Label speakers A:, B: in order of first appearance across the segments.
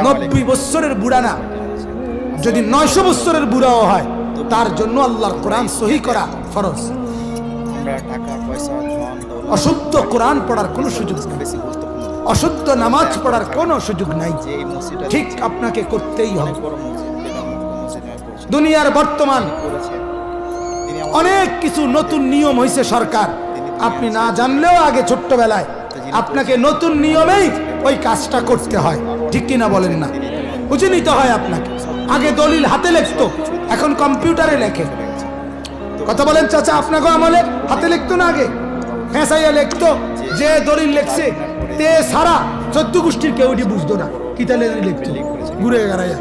A: 90 বছরের বুড়া না, যদি 900 বছরের বুড়াও হয় তার জন্য আল্লাহর কোরআন সহি করা ফরজ। অশুদ্ধ কোরআন পড়ার কোনো সুযোগ নেই, অশুদ্ধ নামাজ পড়ার কোনো সুযোগ নাই, ঠিক আপনাকে করতেই হবে। দুনিয়ার বর্তমান অনেক কিছু নতুন নিয়ম হয়েছে সরকার, আপনি না জানলেও আগে ছোট্টবেলায় আপনাকে নতুন নিয়মেই ওই কাজটা করতে হয়, ঠিক কিনা বলেন না? বুঝে নিতে হয় আপনাকে। আগে দলিল হাতে লিখতো, এখন কম্পিউটারে লেখে। কথা বলেন চাচা, আপনাকে আমলে হাতে লিখতো না, আগে ফেঁসাইয়া লিখতো। যে দলিল লেখছে তে সারা 14 গোষ্ঠীর কেউ এটি বুঝতো না, কি তাহলে লিখতো ঘুরে গাড়াইয়া,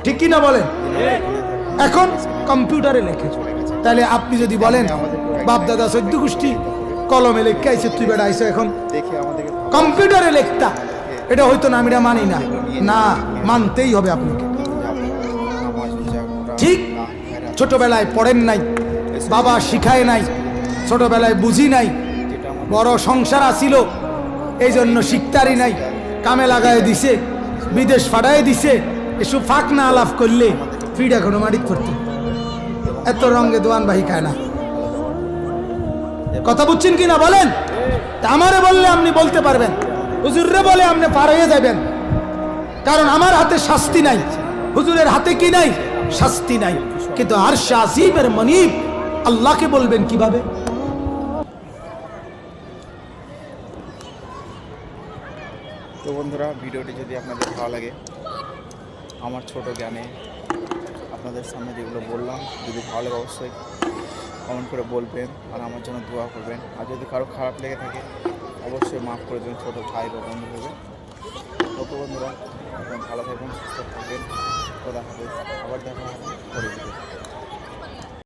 A: ঠিক কিনা বলেন? এখন কম্পিউটারে লেখে। তাহলে আপনি যদি বলেন বাপ দাদা 14 গোষ্ঠী কলমে লেখা আইছে, তুই বেড়া আইছো এখন কম্পিউটারে লেখতা, এটা হয়তো না, আমি মানি না, না মানতেই হবে আপনাকে। ঠিক ছোটবেলায় পড়েন নাই, বাবা শিখায় নাই, ছোটবেলায় বুঝি নাই, বড় সংসার আসিল এই জন্য শিখতারি নাই, কামে লাগায় দিছে, বিদেশ ফাটাই দিছে, এসব ফাঁক না আলাপ করলে ফিড এখনো মাটিত করতে, এত রঙে দোয়ান বাহি খায় না। কথা বুঝছেন কিনা বলেন? আমারে বললে আপনি বলতে পারবেন, হুজুররে বলে আপনি পার হয়ে যাবেন, কারণ আমার হাতে শাস্তি নাই, হুজুরের হাতে কি নাই? শাস্তি নাই। কিন্তু আরশে আজিমের মনিব আল্লাহকে বলবেন কিভাবে?
B: তো বন্ধুরা, ভিডিওটি যদি আপনাদের ভালো লাগে, আমার ছোট জ্ঞানে আপনাদের সামনে যেগুলো বললাম যদি ভালো লাগে অবশ্যই কমেন্ট করে বলবেন আর আমার জন্য দোয়া করবেন। আর যদি কারো খারাপ লেগে থাকে অবশ্যই মাফ করে দেবেন, ছোটো ভাই বা বন্ধু হবে। ওকে বন্ধুরা, আপনারা ভালো থাকবেন, সুস্থ থাকবেন, খোদা হাফেজ, আবার দেখা হবে।